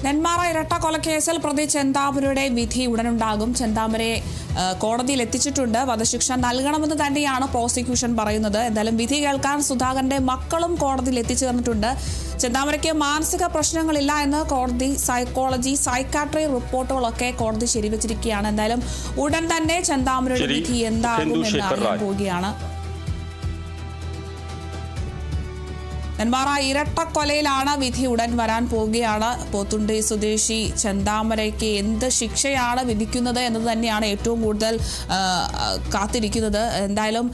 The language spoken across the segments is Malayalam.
നെന്മാറ ഇരട്ട കൊലക്കേസിൽ പ്രതി ചെന്താമരയുടെ വിധി ഉടനുണ്ടാകും. ചെന്താമരയെ കോടതിയിൽ എത്തിച്ചിട്ടുണ്ട്. വധശിക്ഷ നൽകണമെന്ന് തന്നെയാണ് പ്രോസിക്യൂഷൻ പറയുന്നത്. എന്തായാലും വിധി കേൾക്കാൻ സുധാകരന്റെ മക്കളും കോടതിയിൽ എത്തിച്ചേർന്നിട്ടുണ്ട്. ചെന്താമരയ്ക്ക് മാനസിക പ്രശ്നങ്ങളില്ല എന്ന് കോടതി സൈക്കാട്രി റിപ്പോർട്ടുകളൊക്കെ കോടതി ശരിവച്ചിരിക്കുകയാണ്. എന്തായാലും ഉടൻ തന്നെ ചെന്താമരയുടെ വിധി എന്താകുമെന്ന് അറിയാൻ പോവുകയാണ്. നെന്മാറ ഇരട്ടക്കൊലയിലാണ് വിധി ഉടൻ വരാൻ പോവുകയാണ്. പോത്തുണ്ടി സ്വദേശി ചെന്താമരയ്ക്ക് എന്ത് ശിക്ഷയാണ് വിധിക്കുന്നത് എന്നത് തന്നെയാണ് ഏറ്റവും കൂടുതൽ കാത്തിരിക്കുന്നത്. എന്തായാലും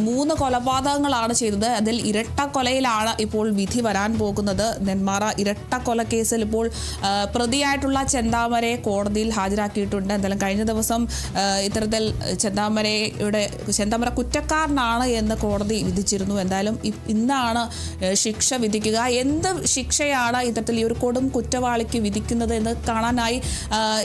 3 കൊലപാതകങ്ങളാണ് ചെയ്തത്. അതിൽ ഇരട്ടക്കൊലയിലാണ് ഇപ്പോൾ വിധി വരാൻ പോകുന്നത്. നെന്മാറ ഇരട്ടക്കൊലക്കേസിൽ ഇപ്പോൾ പ്രതിയായിട്ടുള്ള ചെന്താമരയെ കോടതിയിൽ ഹാജരാക്കിയിട്ടുണ്ട്. എന്തായാലും കഴിഞ്ഞ ദിവസം ഇത്തരത്തിൽ ചെന്താമര കുറ്റക്കാരനാണ് എന്ന് കോടതി വിധിച്ചിരുന്നു. എന്തായാലും ഇന്നാണ് ശിക്ഷ വിധിക്കുക. എന്ത് ശിക്ഷയാണ് ഇത്തരത്തിൽ ഈ ഒരു കൊടും കുറ്റവാളിക്ക് വിധിക്കുന്നത് എന്ന് കാണാനായി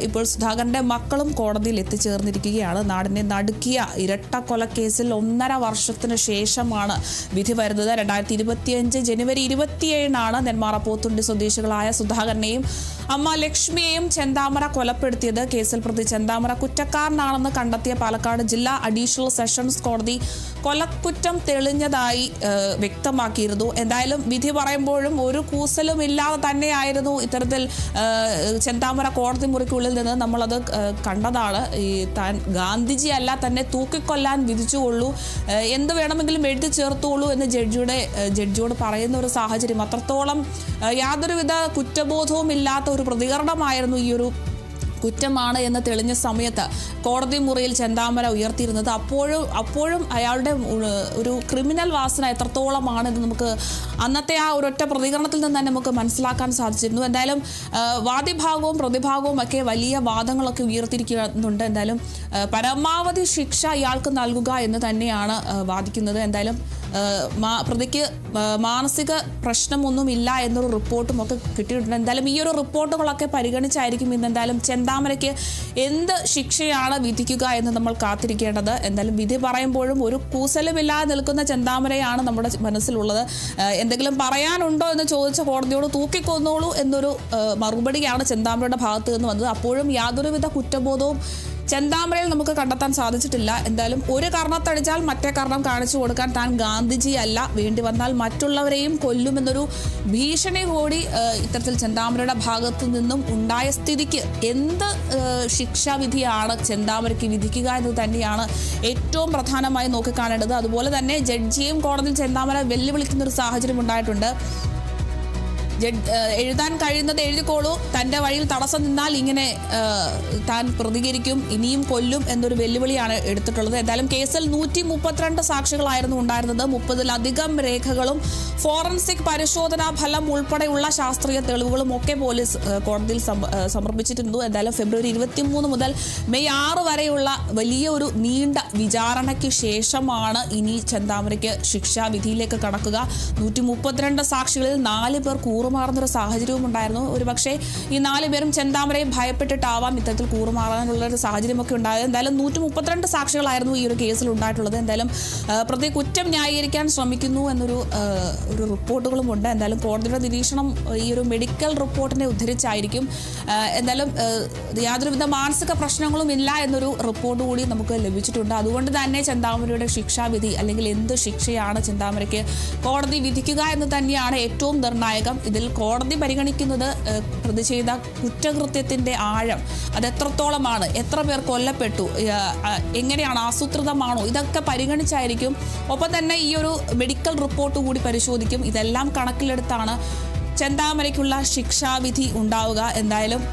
ഇപ്പോൾ സുധാകരന്റെ മക്കളും കോടതിയിൽ എത്തിച്ചേർന്നിരിക്കുകയാണ്. നാടിനെ നടുക്കിയ ഇരട്ടക്കൊലക്കേസിൽ 1.5 വർഷത്തിന് ശേഷമാണ് വിധി വരുന്നത്. 2025 ജനുവരി 27 നെന്മാറ പോത്തുണ്ടി സ്വദേശികളായ സുധാകരനെയും അമ്മ ലക്ഷ്മിയെയും ചെന്താമര കൊലപ്പെടുത്തിയത്. കേസിൽ പ്രതി ചെന്താമര കുറ്റക്കാരനാണെന്ന് കണ്ടെത്തിയ പാലക്കാട് ജില്ലാ അഡീഷണൽ സെഷൻസ് കോടതി കൊലക്കുറ്റം തെളിഞ്ഞതായി വ്യക്തമാക്കിയിരുന്നു. എന്തായാലും വിധി പറയുമ്പോഴും ഒരു കൂസലും ഇല്ലാതെ തന്നെയായിരുന്നു ഇത്തരത്തിൽ ചെന്താമര കോടതി മുറിക്കുള്ളിൽ നിന്ന് നമ്മളത് കണ്ടതാണ്. താൻ ഗാന്ധിജി അല്ല, തന്നെ തൂക്കിക്കൊല്ലാൻ വിധിച്ചുകൊള്ളൂ, എന്ത് വേണമെങ്കിലും എഴുതി ചേർത്തുകൊള്ളൂ എന്ന് ജഡ്ജിയോട് പറയുന്ന ഒരു സാഹചര്യം. അത്രത്തോളം യാതൊരുവിധ കുറ്റബോധവും ഇല്ലാത്ത ഒരു പ്രതികരണമായിരുന്നു ഈ ഒരു കുറ്റമാണ് എന്ന് തെളിഞ്ഞ സമയത്ത് കോടതി മുറിയിൽ ചെന്താമര ഉയർത്തിയിരുന്നത്. അപ്പോഴും അയാളുടെ ഒരു ക്രിമിനൽ വാസന എത്രത്തോളമാണെന്ന് നമുക്ക് അന്നത്തെ ആ ഒരൊറ്റ പ്രതികരണത്തിൽ നിന്ന് തന്നെ നമുക്ക് മനസ്സിലാക്കാൻ സാധിച്ചിരുന്നു. എന്തായാലും വാദിഭാഗവും പ്രതിഭാഗവും ഒക്കെ വലിയ വാദങ്ങളൊക്കെ ഉയർത്തിയിരിക്കുന്നുണ്ട്. എന്തായാലും പരമാവധി ശിക്ഷ ഇയാൾക്ക് നൽകുക എന്ന് തന്നെയാണ് വാദിക്കുന്നത്. എന്തായാലും പ്രതിക്ക് മാനസിക പ്രശ്നമൊന്നുമില്ല എന്നൊരു റിപ്പോർട്ടും ഒക്കെ കിട്ടിയിട്ടുണ്ട്. എന്തായാലും ഈ ഒരു റിപ്പോർട്ടുകളൊക്കെ പരിഗണിച്ചായിരിക്കും ഇന്ന് എന്തായാലും ചെന്താമരയ്ക്ക് എന്ത് ശിക്ഷയാണ് വിധിക്കുക എന്ന് നമ്മൾ കാത്തിരിക്കേണ്ടത്. എന്തായാലും വിധി പറയുമ്പോഴും ഒരു കൂസലുമില്ലാതെ നിൽക്കുന്ന ചെന്താമരയാണ് നമ്മുടെ മനസ്സിലുള്ളത്. എന്തെങ്കിലും പറയാനുണ്ടോ എന്ന് ചോദിച്ച കോടതിയോട് തൂക്കിക്കൊന്നോളൂ എന്നൊരു മറുപടിയാണ് ചെന്താമരയുടെ ഭാഗത്ത് നിന്ന് വന്നത്. അപ്പോഴും യാതൊരുവിധ കുറ്റബോധവും ചെന്താമരയിൽ നമുക്ക് കണ്ടെത്താൻ സാധിച്ചിട്ടില്ല. എന്തായാലും ഒരു കർണത്തടിച്ചാൽ മറ്റേ കർണം കാണിച്ചു കൊടുക്കാൻ താൻ ഗാന്ധിജി അല്ല, വേണ്ടി വന്നാൽ മറ്റുള്ളവരെയും കൊല്ലുമെന്നൊരു ഭീഷണി കൂടി ഇത്തരത്തിൽ ചെന്താമരയുടെ ഭാഗത്തു നിന്നും ഉണ്ടായ സ്ഥിതിക്ക് എന്ത് ശിക്ഷാവിധിയാണ് ചെന്താമരയ്ക്ക് വിധിക്കുക എന്ന് തന്നെയാണ് ഏറ്റവും പ്രധാനമായി നോക്കിക്കാണേണ്ടത്. അതുപോലെ തന്നെ ജഡ്ജിയെയും കോടതിയിൽ ചെന്താമര വെല്ലുവിളിക്കുന്ന ഒരു സാഹചര്യം ഉണ്ടായിട്ടുണ്ട്. എഴുതാൻ കഴിയുന്നത് എഴുതിക്കോളൂ, തൻ്റെ വഴിയിൽ തടസ്സം നിന്നാൽ ഇങ്ങനെ താൻ പ്രതികരിക്കും, ഇനിയും കൊല്ലും എന്നൊരു വെല്ലുവിളിയാണ് എടുത്തിട്ടുള്ളത്. എന്തായാലും കേസിൽ 132 സാക്ഷികളായിരുന്നു ഉണ്ടായിരുന്നത്. 30-ലധികം രേഖകളും ഫോറൻസിക് പരിശോധനാ ഫലം ഉൾപ്പെടെയുള്ള ശാസ്ത്രീയ തെളിവുകളും ഒക്കെ പോലീസ് കോടതിയിൽ സമർപ്പിച്ചിട്ടുണ്ട്. എന്തായാലും ഫെബ്രുവരി 23 മുതൽ മെയ് 6 വരെയുള്ള വലിയ ഒരു നീണ്ട വിചാരണയ്ക്ക് ശേഷമാണ് ഇനി ചെന്താമരയ്ക്ക് ശിക്ഷാവിധിയിലേക്ക് കടക്കുക. 132 സാക്ഷികളിൽ 4 പേർ കൂറുമാറുന്നൊരു സാഹചര്യവും ഉണ്ടായിരുന്നു. ഒരുപക്ഷെ ഈ 4 പേരും ചെന്താമരയെ ഭയപ്പെട്ടിട്ടാവാം ഇത്തരത്തിൽ കൂറുമാറാനുള്ള ഒരു സാഹചര്യമൊക്കെ ഉണ്ടായത്. എന്തായാലും 132 സാക്ഷികളായിരുന്നു ഈ ഒരു കേസിൽ ഉണ്ടായിട്ടുള്ളത്. എന്തായാലും പ്രതി കുറ്റം ന്യായീകരിക്കാൻ ശ്രമിക്കുന്നു എന്നൊരു റിപ്പോർട്ടുകളും ഉണ്ട്. എന്തായാലും കോടതിയുടെ നിരീക്ഷണം ഈ ഒരു മെഡിക്കൽ റിപ്പോർട്ടിനെ ഉദ്ധരിച്ചായിരിക്കും. എന്തായാലും യാതൊരുവിധ മാനസിക പ്രശ്നങ്ങളും ഇല്ല എന്നൊരു റിപ്പോർട്ട് കൂടി നമുക്ക് ലഭിച്ചിട്ടുണ്ട്. അതുകൊണ്ട് തന്നെ ചെന്താമരയുടെ ശിക്ഷാവിധി അല്ലെങ്കിൽ എന്ത് ശിക്ഷയാണ് ചെന്താമരയ്ക്ക് കോടതി വിധിക്കുക എന്ന് തന്നെയാണ് ഏറ്റവും നിർണായകം. ഇതിൽ കോടതി പരിഗണിക്കുന്നത് പ്രതി ചെയ്ത കുറ്റകൃത്യത്തിന്റെ ആഴം, അത് എത്രത്തോളമാണ്, എത്ര പേർ കൊല്ലപ്പെട്ടു, എങ്ങനെയാണ്, ആസൂത്രിതമാണോ, ഇതൊക്കെ പരിഗണിച്ചായിരിക്കും. ഒപ്പം തന്നെ ഈ ഒരു മെഡിക്കൽ റിപ്പോർട്ട് കൂടി പരിശോധിക്കും. ഇതെല്ലാം കണക്കിലെടുത്താണ് ചെന്താമരയ്ക്കുള്ള ശിക്ഷാവിധി ഉണ്ടാവുക. എന്തായാലും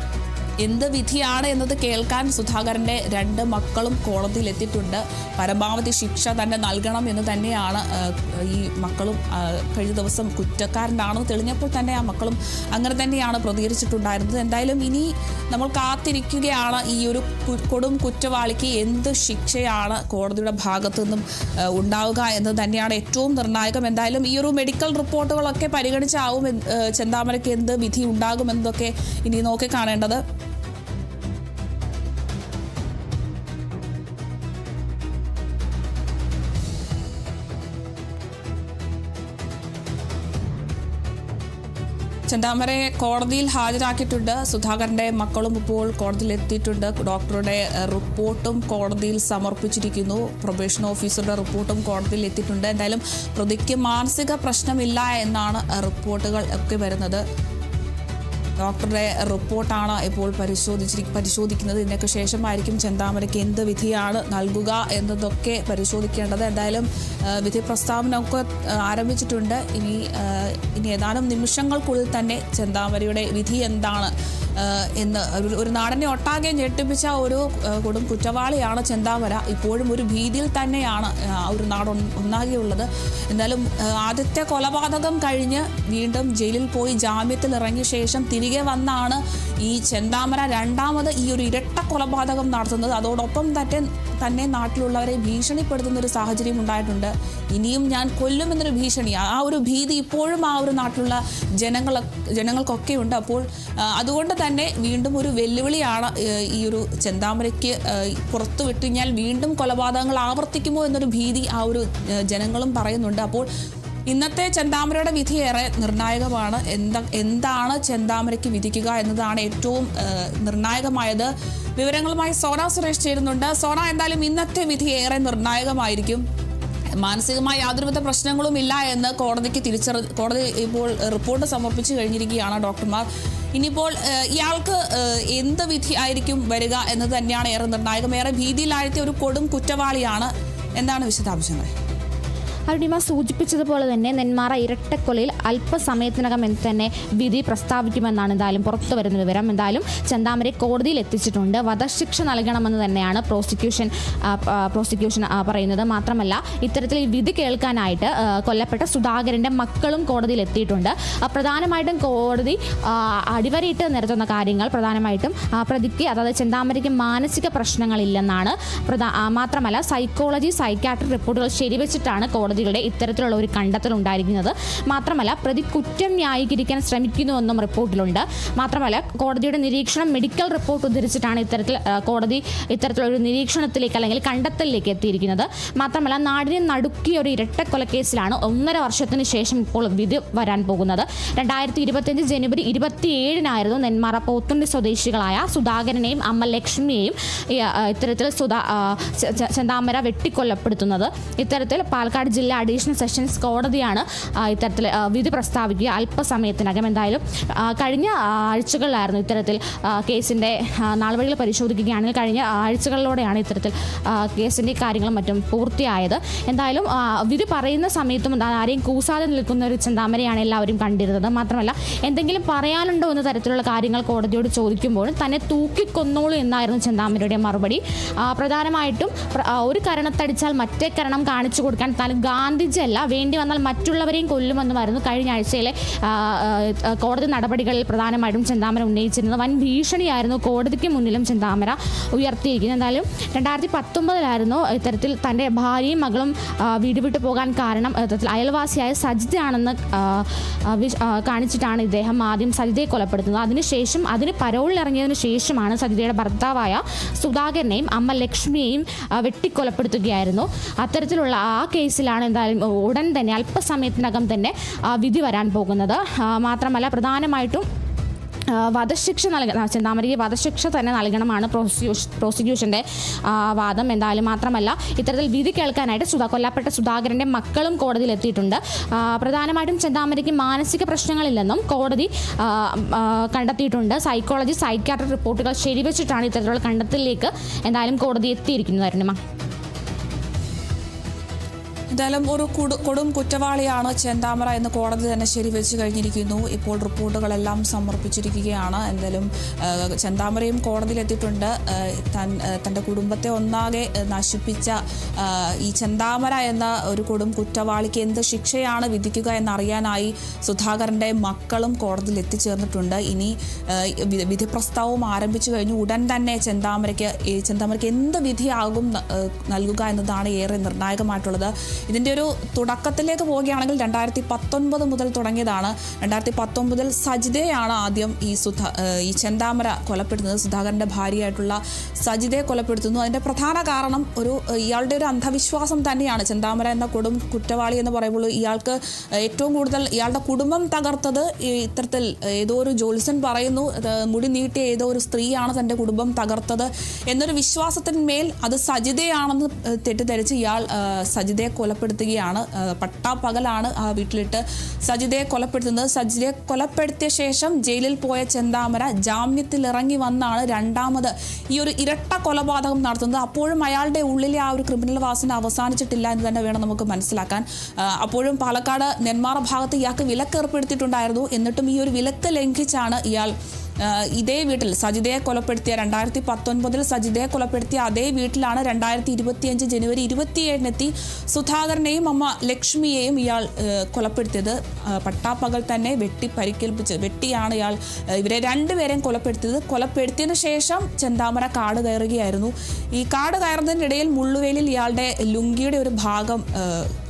എന്ത് വിധിയാണ് എന്നത് കേൾക്കാൻ സുധാകരൻ്റെ 2 മക്കളും കോടതിയിൽ എത്തിയിട്ടുണ്ട്. പരമാവധി ശിക്ഷ തന്നെ നൽകണം എന്ന് തന്നെയാണ് ഈ മക്കളും കഴിഞ്ഞ ദിവസം കുറ്റക്കാരനാണെന്ന് തെളിഞ്ഞപ്പോൾ തന്നെ ആ മക്കളും അങ്ങനെ തന്നെയാണ് പ്രതികരിച്ചിട്ടുണ്ടായിരുന്നത്. എന്തായാലും ഇനി നമ്മൾ കാത്തിരിക്കുകയാണ് ഈ ഒരു കൊടും കുറ്റവാളിക്ക് എന്ത് ശിക്ഷയാണ് കോടതിയുടെ ഭാഗത്തു നിന്നും ഉണ്ടാവുക എന്ന് തന്നെയാണ് ഏറ്റവും നിർണായകം. എന്തായാലും ഈ ഒരു മെഡിക്കൽ റിപ്പോർട്ടുകളൊക്കെ പരിഗണിച്ചാവും ചെന്താമരയ്ക്ക് എന്ത് വിധി ഉണ്ടാകുമെന്നതൊക്കെ ഇനി നോക്കി കാണേണ്ടത്. ചെന്താമരയെ കോടതിയിൽ ഹാജരാക്കിയിട്ടുണ്ട്. സുധാകരന്റെ മക്കളും ഇപ്പോൾ കോടതിയിൽ എത്തിയിട്ടുണ്ട്. ഡോക്ടറുടെ റിപ്പോർട്ടും കോടതിയിൽ സമർപ്പിച്ചിരിക്കുന്നു. പ്രൊബേഷൻ ഓഫീസറുടെ റിപ്പോർട്ടും കോടതിയിൽ എത്തിയിട്ടുണ്ട്. എന്തായാലും പ്രതിക്ക് മാനസിക പ്രശ്നമില്ല എന്നാണ് റിപ്പോർട്ടുകൾ ഒക്കെ വരുന്നത്. ഡോക്ടറുടെ റിപ്പോർട്ടാണ് ഇപ്പോൾ പരിശോധിക്കുന്നത്. ഇതിനൊക്കെ ശേഷമായിരിക്കും ചെന്താമരയ്ക്ക് എന്ത് വിധിയാണ് നൽകുക എന്നതൊക്കെ പരിശോധിക്കേണ്ടത്. എന്തായാലും വിധി പ്രസ്താവന ഒക്കെ ആരംഭിച്ചിട്ടുണ്ട്. ഇനി ഏതാനും നിമിഷങ്ങൾക്കുള്ളിൽ തന്നെ ചെന്താമരയുടെ വിധി എന്താണ് എന്ന് ഒരു നാടിനെ ഒട്ടാകെ ഞെട്ടിപ്പിച്ച ഒരു കൊടും കുറ്റവാളിയാണ് ചെന്താമര. ഇപ്പോഴും ഒരു ഭീതിയിൽ തന്നെയാണ് ഒരു നാട് ഒന്നാകെയുള്ളത്. എന്തായാലും ആദ്യത്തെ കൊലപാതകം കഴിഞ്ഞ് വീണ്ടും ജയിലിൽ പോയി ജാമ്യത്തിൽ ഇറങ്ങിയ ശേഷം തിരികെ വന്നാണ് ഈ ചെന്താമര രണ്ടാമത് ഈ ഒരു ഇരട്ട കൊലപാതകം നടത്തുന്നത്. അതോടൊപ്പം തന്നെ നാട്ടിലുള്ളവരെ ഭീഷണിപ്പെടുത്തുന്ന ഒരു സാഹചര്യം ഉണ്ടായിട്ടുണ്ട്. ഇനിയും ഞാൻ കൊല്ലുമെന്നൊരു ഭീഷണി, ആ ഒരു ഭീതി ഇപ്പോഴും ആ ഒരു നാട്ടിലുള്ള ജനങ്ങൾക്കൊക്കെ ഉണ്ട്. അപ്പോൾ അതുകൊണ്ട് തന്നെ വീണ്ടും ഒരു വെല്ലുവിളിയാണ് ഈ ഒരു ചെന്താമരയ്ക്ക്. പുറത്തു വിട്ടു കഴിഞ്ഞാൽ വീണ്ടും കൊലപാതകങ്ങൾ ആവർത്തിക്കുമോ എന്നൊരു ഭീതി ആ ഒരു ജനങ്ങളും പറയുന്നുണ്ട്. അപ്പോൾ ഇന്നത്തെ ചെന്താമരയുടെ വിധി ഏറെ നിർണായകമാണ്. എന്താണ് ചെന്താമരയ്ക്ക് വിധിക്കുക എന്നതാണ് ഏറ്റവും നിർണായകമായത്. വിവരങ്ങളുമായി സോന സുരേഷ് ചേരുന്നുണ്ട്. സോന, എന്തായാലും ഇന്നത്തെ വിധി ഏറെ നിർണായകമായിരിക്കും. മാനസികമായ യാതൊരുവിധ പ്രശ്നങ്ങളും ഇല്ല എന്ന് കോടതി ഇപ്പോൾ റിപ്പോർട്ട് സമർപ്പിച്ചു കഴിഞ്ഞിരിക്കുകയാണ് ഡോക്ടർമാർ. ഇനിയിപ്പോൾ ഇയാൾക്ക് എന്ത് വിധി ആയിരിക്കും വരിക എന്നത് തന്നെയാണ് ഏറെ നിർണായകം. ഏറെ ഭീതിയിലാഴ്ത്തിയ ഒരു കൊടും കുറ്റവാളിയാണ്. എന്താണ് വിശദാംശങ്ങൾ? അരുണിമ സൂചിപ്പിച്ചതുപോലെ തന്നെ നെന്മാറ ഇരട്ടക്കൊലയിൽ അല്പസമയത്തിനകം തന്നെ വിധി പ്രസ്താവിക്കുമെന്നാണ് എന്തായാലും പുറത്തു വരുന്ന വിവരം. എന്തായാലും ചെന്താമരയെ കോടതിയിൽ എത്തിച്ചിട്ടുണ്ട്. വധശിക്ഷ നൽകണമെന്ന് തന്നെയാണ് പ്രോസിക്യൂഷൻ പറയുന്നത്. മാത്രമല്ല ഇത്തരത്തിൽ ഈ വിധി കേൾക്കാനായിട്ട് കൊല്ലപ്പെട്ട സുധാകരൻ്റെ മക്കളും കോടതിയിൽ എത്തിയിട്ടുണ്ട്. പ്രധാനമായിട്ടും കോടതി അടിവരയിട്ട് നിരത്തുന്ന കാര്യങ്ങൾ പ്രധാനമായിട്ടും പ്രതിക്ക്, അതായത് ചെന്താമരയ്ക്ക് മാനസിക പ്രശ്നങ്ങളില്ലെന്നാണ്. മാത്രമല്ല സൈക്യാട്രി റിപ്പോർട്ടുകൾ ശരിവെച്ചിട്ടാണ് കോടതികളുടെ ഇത്തരത്തിലുള്ള ഒരു കണ്ടെത്തൽ ഉണ്ടായിരിക്കുന്നത്. മാത്രമല്ല പ്രതി കുറ്റം ന്യായീകരിക്കാൻ ശ്രമിക്കുന്നുവെന്നും റിപ്പോർട്ടിലുണ്ട്. മാത്രമല്ല കോടതിയുടെ നിരീക്ഷണം മെഡിക്കൽ റിപ്പോർട്ട് ഉദ്ധരിച്ചിട്ടാണ് കോടതി ഇത്തരത്തിലൊരു നിരീക്ഷണത്തിലേക്ക് അല്ലെങ്കിൽ കണ്ടെത്തലിലേക്ക് എത്തിയിരിക്കുന്നത്. മാത്രമല്ല നാടിനെ നടുക്കിയ ഒരു ഇരട്ടക്കൊലക്കേസിലാണ് 1.5 വർഷത്തിന് ശേഷം ഇപ്പോൾ വിധി വരാൻ പോകുന്നത്. 2025 ജനുവരി 27 നെന്മാറ പോത്തുണ്ടി സ്വദേശികളായ സുധാകരനെയും അമ്മ ലക്ഷ്മിയെയും ഇത്തരത്തിൽ ചെന്താമര വെട്ടിക്കൊല്ലപ്പെടുത്തുന്നത്. ഇത്തരത്തിൽ പാലക്കാട് ജില്ലാ അഡീഷണൽ സെഷൻസ് കോടതിയാണ് ഇത്തരത്തിൽ വിധി പ്രസ്താവിക്കുക അല്പസമയത്തിനകം. എന്തായാലും കഴിഞ്ഞ ആഴ്ചകളിലായിരുന്നു ഇത്തരത്തിൽ കേസിൻ്റെ നാൾവഴികൾ പരിശോധിക്കുകയാണെങ്കിൽ കഴിഞ്ഞ ആഴ്ചകളിലൂടെയാണ് ഇത്തരത്തിൽ കേസിൻ്റെ കാര്യങ്ങളും മറ്റും പൂർത്തിയായത്. എന്തായാലും വിധി പറയുന്ന സമയത്തും ആരെയും കൂസാതെ നിൽക്കുന്ന ഒരു ചെന്താമരയാണ് എല്ലാവരും കണ്ടിരുന്നത്. മാത്രമല്ല എന്തെങ്കിലും പറയാനുണ്ടോ എന്ന തരത്തിലുള്ള കാര്യങ്ങൾ കോടതിയോട് ചോദിക്കുമ്പോഴും തന്നെ തൂക്കിക്കൊന്നോളൂ എന്നായിരുന്നു ചെന്താമരയുടെ മറുപടി. പ്രധാനമായിട്ടും ഒരു കരണത്തടിച്ചാൽ മറ്റേ കരണം കാണിച്ചു കൊടുക്കാൻ താൻ ഗാന്ധിജി അല്ല, വേണ്ടി വന്നാൽ മറ്റുള്ളവരെയും കൊല്ലുമെന്നുമായിരുന്നു കഴിഞ്ഞ ആഴ്ചയിലെ കോടതി നടപടികളിൽ പ്രധാനമായിട്ടും ചെന്താമര ഉന്നയിച്ചിരുന്നത്. വൻ ഭീഷണിയായിരുന്നു കോടതിക്ക് മുന്നിലും ചെന്താമര ഉയർത്തിയിരിക്കുന്നത്. എന്തായാലും 2019 ഇത്തരത്തിൽ തൻ്റെ ഭാര്യയും മകളും വീട് വിട്ടു പോകാൻ കാരണം അയൽവാസിയായ സജിതയാണെന്ന് കാണിച്ചിട്ടാണ് ഇദ്ദേഹം ആദ്യം സജിതയെ കൊലപ്പെടുത്തുന്നത്. അതിനുശേഷം അതിന് പരോളിലിറങ്ങിയതിനു ശേഷമാണ് സജിതയുടെ ഭർത്താവായ സുധാകരനെയും അമ്മ ലക്ഷ്മിയെയും വെട്ടിക്കൊലപ്പെടുത്തുകയായിരുന്നു. അത്തരത്തിലുള്ള ആ കേസിലാണ് എന്തായാലും ഉടൻ തന്നെ അല്പസമയത്തിനകം തന്നെ വിധി വരാൻ പോകുന്നത്. മാത്രമല്ല പ്രധാനമായിട്ടും വധശിക്ഷ ചെന്താമരയ്ക്ക് വധശിക്ഷ തന്നെ നൽകണമാണ് പ്രോസിക്യൂഷൻ്റെ വാദം. എന്തായാലും മാത്രമല്ല ഇത്തരത്തിൽ വിധി കേൾക്കാനായിട്ട് കൊല്ലപ്പെട്ട സുധാകരൻ്റെ മക്കളും കോടതിയിൽ എത്തിയിട്ടുണ്ട്. പ്രധാനമായിട്ടും ചെന്താമരയ്ക്ക് മാനസിക പ്രശ്നങ്ങളില്ലെന്നും കോടതി കണ്ടെത്തിയിട്ടുണ്ട്. സൈക്യാട്രി റിപ്പോർട്ടുകൾ ശരിവെച്ചിട്ടാണ് ഇത്തരത്തിലുള്ള കണ്ടെത്തലിലേക്ക് എന്തായാലും കോടതി എത്തിയിരിക്കുന്നത്. അരുണിമ, എന്തായാലും ഒരു കൊടും കുറ്റവാളിയാണ് ചെന്താമര എന്ന് കോടതി തന്നെ ശരിവെച്ച് കഴിഞ്ഞിരിക്കുന്നു. ഇപ്പോൾ റിപ്പോർട്ടുകളെല്ലാം സമർപ്പിച്ചിരിക്കുകയാണ്. എന്തായാലും ചെന്താമരയും കോടതിയിലെത്തിയിട്ടുണ്ട്. തൻ്റെ കുടുംബത്തെ ഒന്നാകെ നശിപ്പിച്ച ഈ ചെന്താമര എന്ന ഒരു കൊടും കുറ്റവാളിക്ക് എന്ത് ശിക്ഷയാണ് വിധിക്കുക എന്നറിയാനായി സുധാകരൻ്റെ മക്കളും കോടതിയിൽ എത്തിച്ചേർന്നിട്ടുണ്ട്. ഇനി വിധി പ്രസ്താവവും ആരംഭിച്ചു കഴിഞ്ഞു. ഉടൻ തന്നെ ചെന്താമരയ്ക്ക് എന്ത് വിധിയാകും നൽകുക എന്നതാണ് ഏറെ നിർണായകമായിട്ടുള്ളത്. ഇതിൻ്റെ ഒരു തുടക്കത്തിലേക്ക് പോവുകയാണെങ്കിൽ 2019 മുതൽ തുടങ്ങിയതാണ്. 2019 സജിതയാണ് ആദ്യം ഈ ചെന്താമര കൊലപ്പെടുത്തുന്നത്. സുധാകരൻ്റെ ഭാര്യയായിട്ടുള്ള സജിതയെ കൊലപ്പെടുത്തുന്നു. അതിൻ്റെ പ്രധാന കാരണം ഇയാളുടെ ഒരു അന്ധവിശ്വാസം തന്നെയാണ്. ചെന്താമര എന്ന കൊടും കുറ്റവാളി എന്ന് പറയുമ്പോൾ ഇയാൾക്ക് ഏറ്റവും കൂടുതൽ ഇയാളുടെ കുടുംബം തകർത്തത് ഇത്തരത്തിൽ ഏതോ ഒരു ജ്യോത്സ്യൻ പറയുന്നു മുടി നീട്ടിയ ഏതോ ഒരു സ്ത്രീയാണ് തൻ്റെ കുടുംബം തകർത്തത് എന്നൊരു വിശ്വാസത്തിന്മേൽ അത് സജിതയാണെന്ന് തെറ്റിദ്ധരിച്ച് ഇയാൾ സജിതയെ കൊലപ്പെടുത്തുകയാണ്. പട്ടാപ്പകലാണ് ആ വീട്ടിലിട്ട് സജിതയെ കൊലപ്പെടുത്തുന്നത്. സജിതയെ കൊലപ്പെടുത്തിയ ശേഷം ജയിലിൽ പോയ ചെന്താമര ജാമ്യത്തിൽ ഇറങ്ങി വന്നാണ് രണ്ടാമത് ഈ ഒരു ഇരട്ട കൊലപാതകം നടത്തുന്നത്. അപ്പോഴും അയാളുടെ ഉള്ളിലെ ആ ഒരു ക്രിമിനൽ വാസന അവസാനിച്ചിട്ടില്ല എന്ന് തന്നെ വേണം നമുക്ക് മനസ്സിലാക്കാൻ. അപ്പോഴും പാലക്കാട് നെന്മാറ ഭാഗത്ത് ഇയാൾക്ക് വിലക്ക് ഏർപ്പെടുത്തിയിട്ടുണ്ടായിരുന്നു. എന്നിട്ടും ഈ ഒരു വിലക്ക് ലംഘിച്ചാണ് ഇയാൾ ഇതേ വീട്ടിൽ സജിതയെ കൊലപ്പെടുത്തിയ 2019 സജിതയെ കൊലപ്പെടുത്തിയ അതേ വീട്ടിലാണ് 2025 ജനുവരി 27 സുധാകരനെയും അമ്മ ലക്ഷ്മിയെയും ഇയാൾ കൊലപ്പെടുത്തിയത്. പട്ടാപ്പകൽ തന്നെ വെട്ടിയാണ് ഇയാൾ ഇവരെ രണ്ടുപേരെയും കൊലപ്പെടുത്തിയത്. കൊലപ്പെടുത്തിയതിനു ശേഷം ചെന്താമര കാട് കയറുകയായിരുന്നു. ഈ കാട് കയറുന്നതിനിടയിൽ മുള്ളുവേലിൽ ഇയാളുടെ ലുങ്കിയുടെ ഒരു ഭാഗം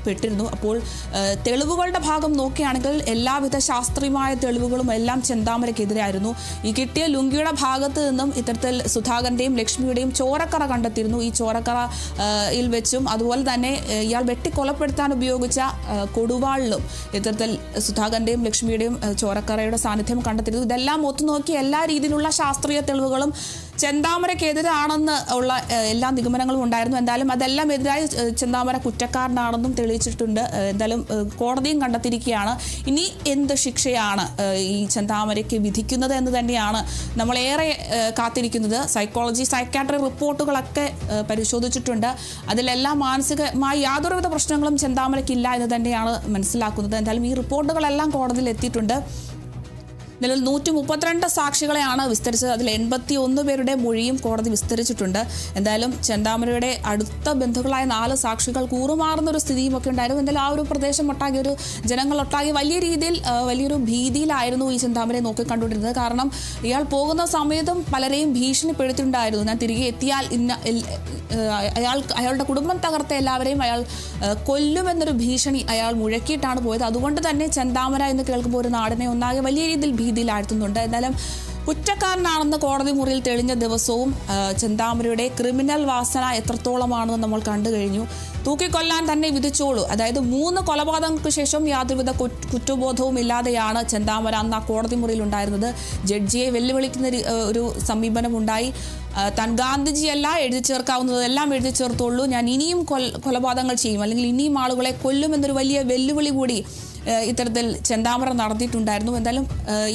പെട്ടിരുന്നു. അപ്പോൾ തെളിവുകളുടെ ഭാഗം നോക്കുകയാണെങ്കിൽ എല്ലാവിധ ശാസ്ത്രീയമായ തെളിവുകളും എല്ലാം ചെന്താമരയ്ക്കെതിരായിരുന്നു. ഈ കിട്ടിയ ലുങ്കിയുടെ ഭാഗത്ത് നിന്നും ഇത്തരത്തിൽ സുധാകരൻ്റെയും ലക്ഷ്മിയുടെയും ചോരക്കറ കണ്ടെത്തിയിരുന്നു. ഈ ചോരക്കറയിൽ വെച്ചും അതുപോലെ തന്നെ ഇയാൾ വെട്ടിക്കൊലപ്പെടുത്താൻ ഉപയോഗിച്ച കൊടുവാളിലും ഇത്തരത്തിൽ സുധാകരൻ്റെയും ലക്ഷ്മിയുടെയും ചോരക്കറയുടെ സാന്നിധ്യം കണ്ടെത്തിയിരുന്നു. ഇതെല്ലാം ഒത്തുനോക്കി എല്ലാ രീതിയിലുള്ള ശാസ്ത്രീയ തെളിവുകളും ചെന്താമരയ്ക്കെതിരാണെന്ന് ഉള്ള എല്ലാ നിഗമനങ്ങളും ഉണ്ടായിരുന്നു. എന്തായാലും അതെല്ലാം എതിരായി ചെന്താമര കുറ്റക്കാരനാണെന്നും തെളിയിച്ചിട്ടുണ്ട്. എന്തായാലും കോടതിയും കണ്ടെത്തിയിരിക്കുകയാണ്. ഇനി എന്ത് ശിക്ഷയാണ് ഈ ചെന്താമരയ്ക്ക് വിധിക്കുന്നത് എന്ന് തന്നെയാണ് നമ്മളേറെ കാത്തിരിക്കുന്നത്. സൈക്കാട്രി റിപ്പോർട്ടുകളൊക്കെ പരിശോധിച്ചിട്ടുണ്ട്. അതിലെല്ലാം മാനസികമായി യാതൊരുവിധ പ്രശ്നങ്ങളും ചെന്താമരയ്ക്കില്ല എന്ന് തന്നെയാണ് മനസ്സിലാക്കുന്നത്. എന്തായാലും ഈ റിപ്പോർട്ടുകളെല്ലാം കോടതിയിൽ എത്തിയിട്ടുണ്ട്. നിലവിൽ 132 സാക്ഷികളെയാണ് വിസ്തരിച്ചത്. അതിൽ 81 പേരുടെ മൊഴിയും കോടതി വിസ്തരിച്ചിട്ടുണ്ട്. എന്തായാലും ചെന്താമരയുടെ അടുത്ത ബന്ധുക്കളായ 4 സാക്ഷികൾ കൂറുമാറുന്ന ഒരു സ്ഥിതിയും ഒക്കെ ഉണ്ടായിരുന്നു. എന്തായാലും ആ ഒരു പ്രദേശം ഒട്ടാകെ ജനങ്ങളൊട്ടാകെ വലിയ രീതിയിൽ വലിയൊരു ഭീതിയിലായിരുന്നു ഈ ചെന്താമരയെ നോക്കിക്കണ്ടുകൊണ്ടിരുന്നത്. കാരണം ഇയാൾ പോകുന്ന സമയത്തും പലരെയും ഭീഷണിപ്പെടുത്തിയിട്ടുണ്ടായിരുന്നു. ഞാൻ തിരികെ എത്തിയാൽ അയാളുടെ കുടുംബം തകർത്ത എല്ലാവരെയും അയാൾ കൊല്ലുമെന്നൊരു ഭീഷണി അയാൾ മുഴക്കിയിട്ടാണ് പോയത്. അതുകൊണ്ട് തന്നെ ചെന്താമര എന്ന് കേൾക്കുമ്പോൾ ഒരു നാടിനെ ഒന്നാകെ വലിയ രീതിയിൽ ഭീതിയിലാഴ്ത്തുന്നുണ്ട്. എന്നാലും കുറ്റക്കാരനാണെന്ന് കോടതി മുറിയിൽ തെളിഞ്ഞ ദിവസവും ചെന്താമരയുടെ ക്രിമിനൽ വാസന എത്രത്തോളമാണെന്ന് നമ്മൾ കണ്ടു കഴിഞ്ഞു. തൂക്കിക്കൊല്ലാൻ തന്നെ വിധിച്ചോളൂ. അതായത് 3 കൊലപാതകങ്ങൾക്ക് ശേഷം യാതൊരുവിധ കുറ്റബോധവും ഇല്ലാതെയാണ് ചെന്താമര അന്ന് ആ കോടതി മുറിയിൽ ഉണ്ടായിരുന്നത്. ജഡ്ജിയെ വെല്ലുവിളിക്കുന്ന ഒരു സമീപനമുണ്ടായി. താൻ ഗാന്ധിജിയല്ല എഴുതി ചേർക്കാവുന്നതെല്ലാം എഴുതി ചേർത്തോളൂ, ഞാൻ ഇനിയും കൊലപാതകങ്ങൾ ചെയ്യും, അല്ലെങ്കിൽ ഇനിയും ആളുകളെ കൊല്ലുമെന്നൊരു വലിയ വെല്ലുവിളി കൂടി ഇത്തരത്തിൽ ചെന്താമര നടത്തിയിട്ടുണ്ടായിരുന്നു. എന്തായാലും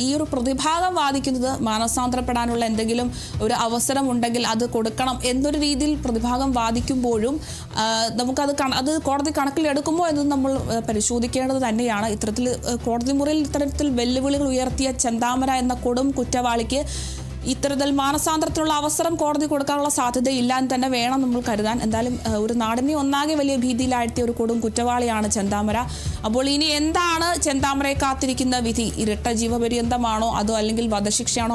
ഈ ഒരു പ്രതിഭാഗം വാദിക്കുന്നത് മാനസാന്തരപ്പെടാനുള്ള എന്തെങ്കിലും ഒരു അവസരമുണ്ടെങ്കിൽ അത് കൊടുക്കണം എന്നൊരു രീതിയിൽ പ്രതിഭാഗം വാദിക്കുമ്പോഴും അത് കോടതി കണക്കിലെടുക്കുമോ എന്നത് നമ്മൾ പരിശോധിക്കേണ്ടത് തന്നെയാണ്. കോടതി മുറിയിൽ ഇത്തരത്തിൽ വെല്ലുവിളികൾ ഉയർത്തിയ ചെന്താമര എന്ന കൊടും കുറ്റവാളിക്ക് ഇത്തരത്തിൽ മാനസാന്തരത്തിനുള്ള അവസരം കോടതി കൊടുക്കാനുള്ള സാധ്യതയില്ല എന്ന് തന്നെ വേണം നമ്മൾ കരുതാൻ. എന്തായാലും ഒരു നാടിനെ ഒന്നാകെ വലിയ ഭീതിയിലാഴ്ത്തിയ ഒരു കൊടും കുറ്റവാളിയാണ് ചെന്താമര. അപ്പോൾ ഇനി എന്താണ് ചെന്താമരയെ കാത്തിരിക്കുന്ന വിധി? ഇരട്ട ജീവപര്യന്തമാണോ അതോ അല്ലെങ്കിൽ വധശിക്ഷയാണോ?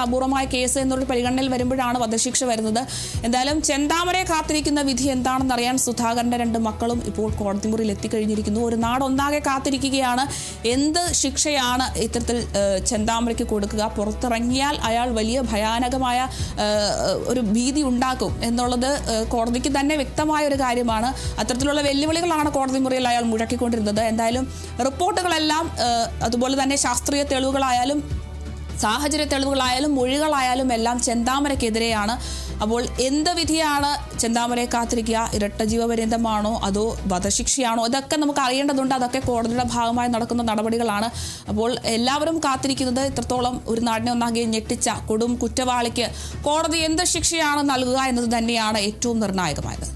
അപൂർവമായ കേസ് എന്നുള്ള പരിഗണനയിൽ വരുമ്പോഴാണ് വധശിക്ഷ വരുന്നത്. എന്തായാലും ചെന്താമരയെ കാത്തിരിക്കുന്ന വിധി എന്താണെന്ന് അറിയാൻ സുധാകരൻ്റെ 2 മക്കളും ഇപ്പോൾ കോടതി മുറിയിൽ എത്തിക്കഴിഞ്ഞിരിക്കുന്നു. ഒരു നാടൊന്നാകെ കാത്തിരിക്കുകയാണ്. എന്ത് ശിക്ഷയാണ് ഇത്തരത്തിൽ ചെന്താമരയ്ക്ക് കൊടുക്കുക? പുറത്തിറങ്ങിയാൽ അയാൾ വലിയ ഭയാനകമായ ഒരു ഭീതി ഉണ്ടാക്കും എന്നുള്ളത് കോടതിക്ക് തന്നെ വ്യക്തമായ ഒരു കാര്യമാണ്. അത്തരത്തിലുള്ള വെല്ലുവിളികളാണ് കോടതി മുറിയിൽ അയാൾ മുഴക്കിക്കൊണ്ടിരുന്നത്. എന്തായാലും റിപ്പോർട്ടുകളെല്ലാം അതുപോലെ തന്നെ ശാസ്ത്രീയ തെളിവുകളായാലും സാഹചര്യ തെളിവുകളായാലും മൊഴികളായാലും എല്ലാം ചെന്താമരയ്ക്കെതിരെയാണ്. അപ്പോൾ എന്ത് വിധിയാണ് ചെന്താമരയെ കാത്തിരിക്കുക? ഇരട്ട ജീവപര്യന്തമാണോ അതോ വധശിക്ഷയാണോ? ഇതൊക്കെ നമുക്ക് അറിയേണ്ടതുണ്ട്. അതൊക്കെ കോടതിയുടെ ഭാഗമായി നടക്കുന്ന നടപടികളാണ്. അപ്പോൾ എല്ലാവരും കാത്തിരിക്കുന്നത് ഇത്രത്തോളം ഒരു നാടിനെ ഒന്നാകെ ഞെട്ടിച്ച കൊടും കുറ്റവാളിക്ക് കോടതി എന്ത് ശിക്ഷയാണ് നൽകുക എന്നത് തന്നെയാണ് ഏറ്റവും നിർണായകമായത്.